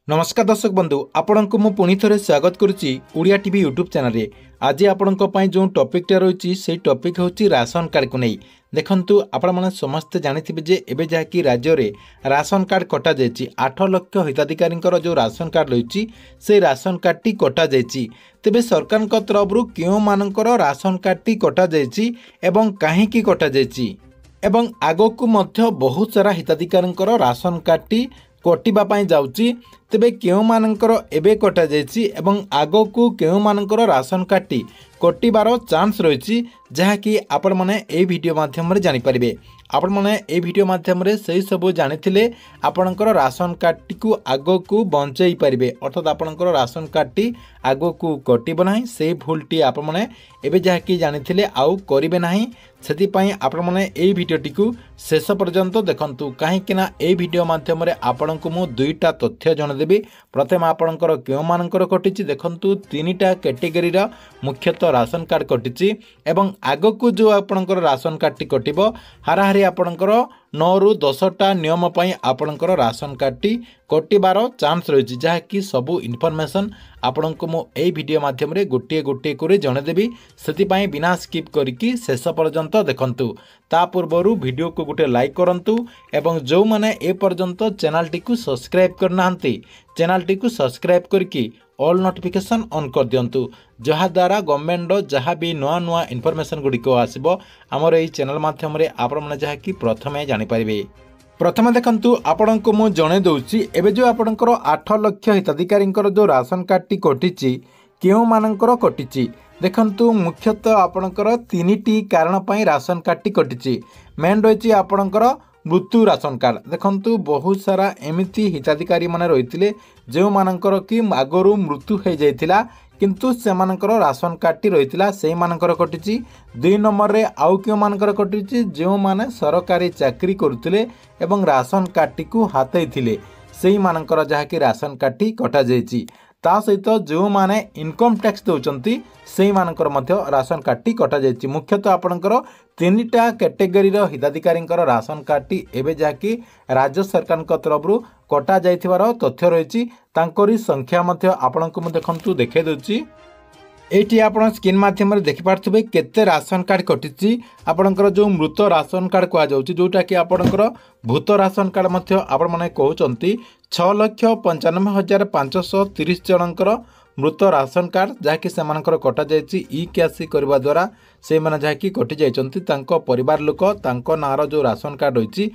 नमस्कार दर्शक बंधु आपण को पुणी थे स्वागत करुच्ची उड़िया टीवी यूट्यूब चैनल रे। आज आपण जो टॉपिकटा रही से टॉपिक हूँ राशन कार्ड को नहीं देखंतु आपण मैंने समस्ते जानिथिबे जे एबे जहाँकि राज्य में राशन कार्ड कटा जायछि 8 लाख हिताधिकारी जो राशन कार्ड रही से राशन कार्ड टी कटा जायछि। तेबे सरकार तरफ क्यों मानकर राशन कार्ड टी कटा जायछि एवं काहेकि कटा जायछि एवं आगकू मध्य बहुत सारा हिताधिकारी राशन कार्ड टी कटिबा जाउछि। तेबे केउ मानकर एबे कटा जायछि एवं आगकू केउ मानकर राशन कार्ड टी कटिबार चांस रही जहाँकि आपण माने ए वीडियो माध्यम रे जानि परिबे। आपण माने ए वीडियो माध्यम रे सही सब जानिथिले आपणकर राशन कार्ड टी को आगकू बंचई परिबे अर्थात आपणकर राशन कार्ड टी आगकू कटिबो नाही से भूलटी आपण माने एबे जहाँकि जानिथिले आउ करिवे नाही। सेतिपाई आपण माने ए वीडियोटी को शेष पर्यंत देखंतु काहेकि ना ए वीडियो माध्यम रे आपणको मु दुईटा तथ्य जणदेबी। प्रथम आपणकर केउ मानकर कटिछि देखंतु तीनटा कैटेगरी रा मुख्यतः राशन कार्ड कटिछि एवं आगकू जो आपणकर राशन कार्ड टी कटिबो हाराहारी आपणकर 9 रु 10टा नियम पई आपणकर राशन कार्ड टी कटिबार चांस रही जहाँकि सबू इनफॉरमेशन आपणको मु ए वीडियो माध्यम रे गोटे गोटे करे जणदेबी। सेतिपाई बिना स्किप करिकि शेष पर्यंत देखंतु। ता पूर्वरु वीडियो को गोटे लाइक करंतु एवं जो माने ए पर्यंत चैनल टी को सब्सक्राइब करनाहंती चैनल टी को सब्सक्राइब करके ऑल नोटिफिकेशन ऑन कर दियंतु जहा द्वारा गवर्नमेंट जहाँ भी नुआ नुआ इनफॉरमेशन गुड़िक आसबो आमर एई चैनल माध्यम रे आपण माने जहा कि प्रथमे जानि परिबे। प्रथम देखंतु आपणको मु जणे दउची एबे जो आपणकर 8 लाख हिताधिकारी जो राशन कार्ड टी कटिछि केउ मानकर कटिछि देखंतु मुख्यतः आपणकर 3टी कारण पई राशन कार्ड टी कटिछि। मेन रही आपणकर मृत्यु राशन कार्ड देखंतु बहुत सारा एमिति हिताधिकारी माने रहिथिले जो मानकर कि आगरु मृत्यु हो जाइथिला किंतु सेमानकर राशन कार्ड टी रहिथिला सेही मानकर कटिछि। 2 नंबर रे आउ क्यों मानकर कटिछि जो माने सरकारी चाकरी करुथिले एवं राशन कार्ड टी को हातेइथिले सेही मानकर जहा कि राशन कार्ड टी कटा जाइछि। ता सहित जो माने इनकम टैक्स दउचंती सेही मानकर मध्य राशन कार्ड टी कटा जाइछि। मुख्यतः आपणकर 3टा कैटेगरी रो हिताधिकारी राशन कार्ड टी एबे जाकि राज्य सरकार तरफ कटा जाइथिबार तथ्य रही तांकरी संख्या मध्य आपणको मु देखंतु देखे दउछि। एटी आपण स्क्रीन माध्यम रे देखि पारथबे केते राशन कार्ड कटिछि आपणकर जो मृत राशन कार्ड को जाउछि जोटा कि आपणकर भूत राशन कार्ड मध्य आपण माने कहउचंती 6,95,530 जनकर मृत राशन कार्ड जहाँकि सेमानकर कटा जाइछि ई कैसी करबा द्वारा से माने जहाँकि कटि जाइछंती तांको परिवार लोक तांको नार जो राशन कार्ड रहिछि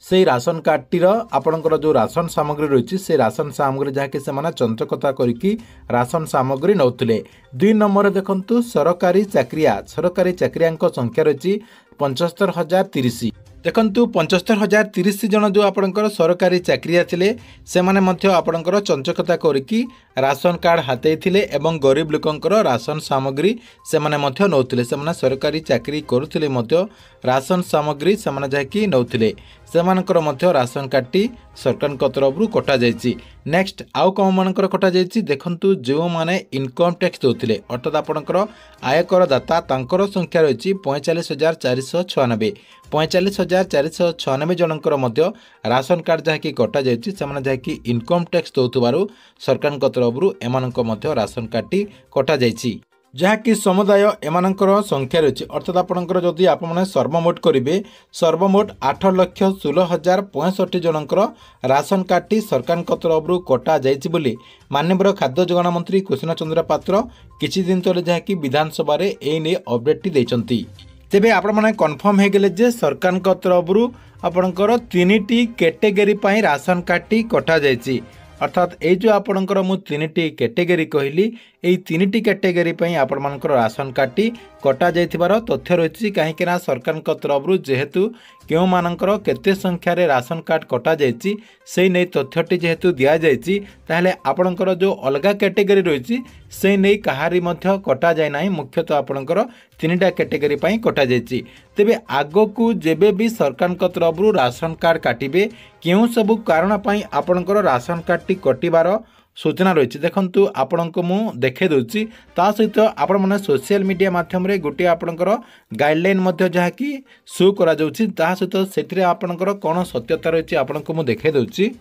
से राशन कार्ड टीर आपणकर जो राशन सामग्री रही से राशन सामग्री जहाँकि से चंचकता करिकी राशन सामग्री नौथिले। 2 नंबर देखंतु सरकारी चाकरिया संख्या रही 75,030 देखंतु 75,030 जन जो आपणकर सरकारी चाकरिया थिले से माने मध्य आपणकर चंचकता करिकी राशन कार्ड हाते थिले एवं गरीब लोकंकर राशन सामग्री से माने मध्य नौथिले से माने सरकारी चाकरी करुथिले मध्य राशन सामग्री से माने जाकी नौथिले से मानकर मध्य राशन कार्ड टी सरकार तरफ कटा जाइछि। नेक्स्ट आउ कम मानकर कटा जाइछि देखंतु जो माने इनकम टैक्स दउथिले अर्थात आपणकर आयकर दाता तांकर संख्या रही 45,496 जनकर मध्य राशन कार्ड जहाँकि कटा जाइछि से माने जहाँकि इनकम टैक्स दउथबारु सरकार तरफ एमानक मध्य राशन कार्ड टी कटा जाइछि जहाँकि समुदाय एमानकर संख्या रही अर्थात आपणकर जदि आपने सर्वमोट करेंगे सर्वमोट 8,16,065 जनकर राशन कार्ड टी सरकार तरफ कटा जाइछि बोली माननीय खाद्य जोगाण मंत्री कृष्ण चंद्र पात्र किछि दिन तले जहाँकि विधानसभा रे ए नै अपडेट टी दैछंती। तेबे आपण माने कन्फर्म हे गेले जे सरकार तरफ आपणकर 3टी कैटेगरी पई राशन कार्ड टी कटा जाइछि अर्थात ये जो आपणकर मु 3टी कैटेगरी कहली यही 3टी कैटेगरी पई आपण मानकर राशन कार्ड टी कटा जाइथिबार तथ्य रही कहीं ना सरकार तरफ जेहेतु क्यों मानकर केते संख्या रे राशन कार्ड कटा जाइछि से नै तथ्यटी जेहेतु दिया जाइछि ताहले आपणकर जो अलगा कैटेगरी रही से नै कहारी मध्य कटा जाय नाही मुख्यतः आपणकर 3टा कैटेगरी पई कटा जाइछि। तेबे आगकू जेबे भी सरकार तरफ राशन कार्ड काटिबे केउ सबु कारण पई आपणकर राशन कार्ड टी कटिबार सूचना रही देखंतु आपणको मु देखे दउछि ता सहित आपण माने सोशल मीडिया माध्यम रे गोटे आपणकर गाइडलाइन मध्य जहा कि शो करा जाउछि ता सहित सेथिरे आपणकर कोन सत्यता रही आपणको मु देखे दउछि।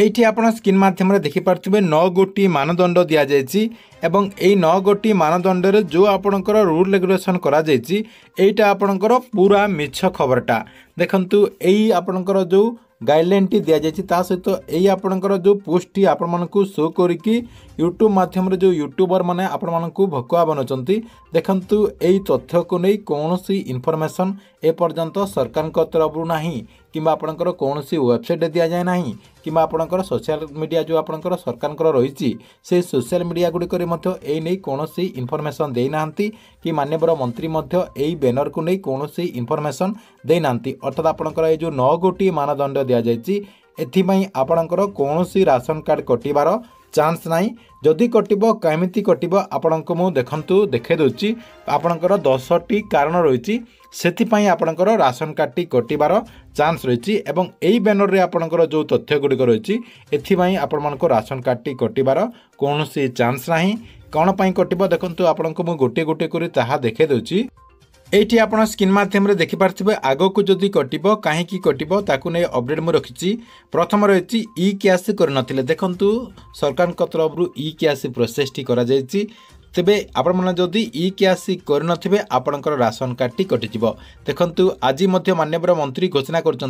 এইটি আপনার স্ক্রিন মাধ্যমে দেখিপারে 9 গোটি মানদণ্ড দিয়া যাইছি এবং এই 9 গোটি মানদণ্ডরে যে আপনার রুল রেগুলেসন করা যাইছি এইটা আপনার পুরা মিছ খবরটা দেখন্তু এই আপনার যে গাইডলাইনটি দিয়া যাইছি তা সহিত এই আপনার যে পোস্টটি আপনার শো করিকি यूट्यूब माध्यम जो यूट्यूबर मैंने आपण भकुआ बनाऊँच देखु यही तथ्य को नहीं कौन इनफॉरमेशन एपर्यंत सरकार तरफ ना कि आपणकर कौन वेबसाइट दि जाए ना कि आपणकर सोशल मीडिया जो आपणकर सरकार रही से सोशल मीडिया गुड़िक नहीं कौन इनफॉरमेशन देना कि माननीय मंत्री यही बैनर को नहीं कौन इनफॉरमेशन देना अर्थात आपणकर ये जो 9 गोटी मानदंड दि जाए एथिपाई आपणकर कौन राशन कार्ड कटिबार चांस नहीं जदि कटिबो केमिति कटिबो आपनको मु देखंतु देखे दोची आपणकर 10टी कारण रही सेथिपाई आपणकर राशन कार्डटी कटिबार चांस रही एवं एई बैनर रे आपणकर जो तथ्य गुड़िक रही एथिपाई आपणको राशन कार्डटी कटिबार कौनसी चांस नहीं कौन पाई कटिबो देखंतु आपणको मु गोटे गोटे करी ताहा देखे दोची एटी आप स्क्रीन माध्यम देखिपारे आग को जदि कटिबो कहीं कटिबो ताकू नहीं अपडेट मुझे रखी प्रथम रही ई कैश कर देखु सरकार तरफ ई कैश प्रोसेसटी करा तेबे आपण जदि ई कैश कर आपणकर राशन कार्डटी कटिज देखु आज माननीय मंत्री घोषणा कर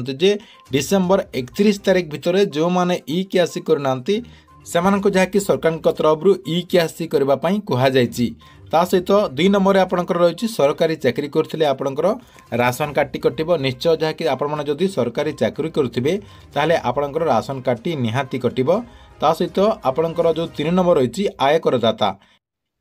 डिसेम्बर 31 तारीख भितर जो मैंने ई कैश करना से जहाँकि सरकार तरफ ई कैश करने कहुई ता सहित 2 नंबर आपणकर रही सरकारी चाकरी करथिले आपणकर राशन कार्डटी कटिबो निश्चय जहाँकि आपण जदि सरकारी चाकरी करुथिबे ताहले आपणकर राशन कार्डटी निहाती कटिबो ता सहित आपणकर जो 3 नंबर रही आय करदाता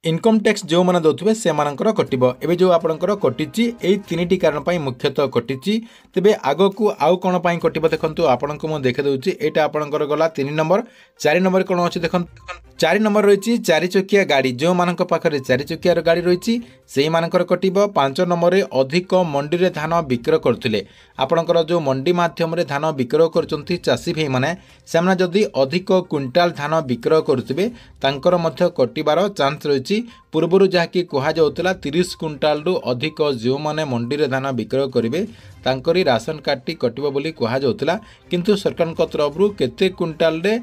इनकम टैक्स जो मैंने दौथे से कटिबो एबे जो आपणकर कटिची एई 3टी कारण मुख्यतः कटिची तेबे आग को आउ कौन पाई कटिबो देखंतु आपणको मु देखे दउची एटा आपणकर गला 3 नंबर 4 नंबर कौन अछि देखंतु 4 नंबर रही 4 चकिया गाड़ी जो मानक पाखरे 4 चकिया गाड़ी रही से मानकर कटिबो 5 नंबर रे अधिक मंडी रे धान विक्रय करथिले आपणकर जो मंडी माध्यम रे धान विक्रय करचंती चासी भाई माने सेमना जदि अधिक क्विंटाल धान विक्रय करथिबे तांकर मध्य कटिबार चांस रही पूर्वर जहाँकि कहुला 30 क्विंटाल रु अधिक जो मैंने मंडी रे धान विक्रय करेंगे तांकरी राशन कार्डटी कटिबो बोली कहुला किंतु सरकार तरफ केते क्विंटाल रे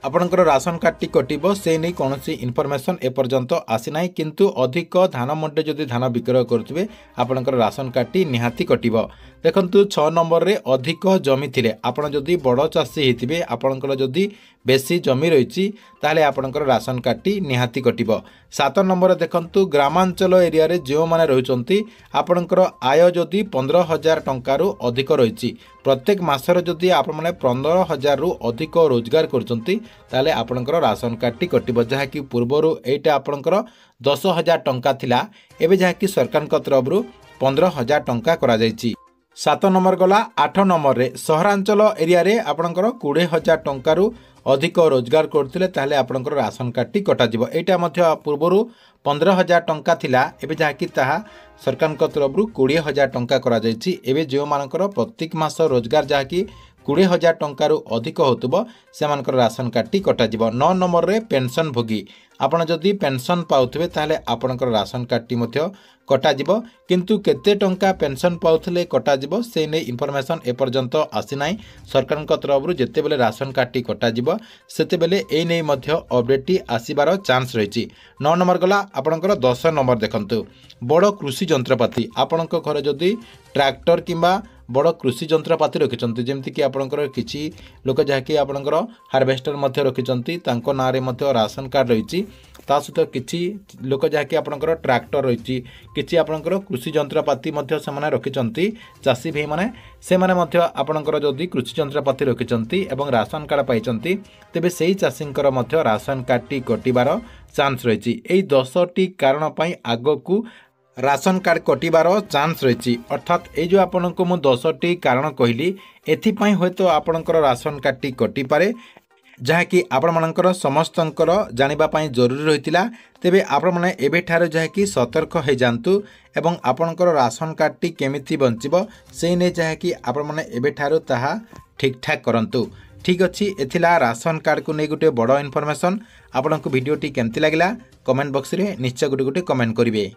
आपणकर राशन कार्डटी कटिबो से नहीं कौन इनफॉरमेशन एपर्यंत आसीना किंतु अधिक धान मंडी जदि धान विक्रय करुवे आपणकर राशन कार्डटी निहाती कटिबो देखंतु 6 नंबर रे अधिक जमी थिले आपण जदि बड़ चाषी हेतिबे आपणकर जदि बेसी जमी रही ताहले आपणकर राशन कार्डटी निहाती कटिबो 7 नंबर देखंतु ग्रामांचल एरिया रे जो माने रहुचंती आपणकर आय जदि 15,000 टंका रु अधिक रही प्रत्येक मासर जदि आपण माने 15,000 रु अधिक रोजगार करचंती ताहले आपणकर राशन कार्डटी कटिबो जहाँकि पूर्वरु एटा आपणकर 10,000 टंका थिला एबे जहाँकि सरकार तरफ 15,000 टंका करा जायछि 7 नंबर गला 8 नंबर रे सहरांचल एरिया रे आपणकर 20,000 टंका रु अधिक रोजगार करथिले ताहले आपणकर राशन कार्डटी कटाजिबो एटा मध्य पूर्वरु 15,000 टंका थिला एबे जहाँकि ताहा सरकार तरफ 20,000 टंका करा जायछि एबे जो मानकर प्रत्येक मास रोजगार जहाँकि 20,000 टंका रु अधिक होतबो सेमानकर राशन कार्डटी कटाजिबो 9 नंबर रे पेंशन भोगी आपण जदि पेंशन पाउथबे ताहले आपणकर राशन कार्डटी मध्य कटाजिबो किंतु केते टंका पेंशन पाउथले कटाजिबो से नै इनफॉरमेशन एपर्यंत आसी नाही सरकार तरफ जेते बेले राशन कार्डटी कटाजिबो सेते बेले ए नै मध्य अपडेटटी आसीबार चांस रहिछि 9 नंबर गला आपणकर 10 नंबर देखंतु बड़ कृषि यंत्रपाती आपणक घर जदि ट्रैक्टर किंबा बड़ कृषि यंत्रपाती रखिंट जमीक आपंकर किसी लोक जहाँकि आपंकर हार्वेस्टर रखिंट ना राशन कार्ड रही सहित किसी लोक जहाँकि आपंकर ट्रैक्टर रही कि आपंकर कृषि यंत्रपाती से रखिंट चाषी भाई मैंने से आपंकर जदि कृषि यंत्रपाती रखिंट राशन कार्ड पाई तेबे से चाषी राशन कार्डटी कटिबार चांस रही 10टी कारण आग को राशन कार्ड कटिबार चांस रही अर्थात ये जो आपन को मु 10टी कारण कहली एथिपाई होतो आपनकर राशन कार्डटी कटिपारे जहाँकि आपण मानकर समस्तंकर जानिबा पाई जरूरी रहितिला तेबे आपण माने एबेठार जहाँकि सतर्क हो जांतु एवं आपनकर राशन कार्डटी केमिति बंचिबो से ने जहाँकि आपण माने एबेठार ताहा ठीक ठाक करंतु ठीक अच्छी एथिला राशन कार्ड को नहीं गोटे बड़ इनफॉरमेशन आपन को वीडियोटी केमती लागला कमेंट बॉक्स रे निश्चय गोटे कमेंट करिवे।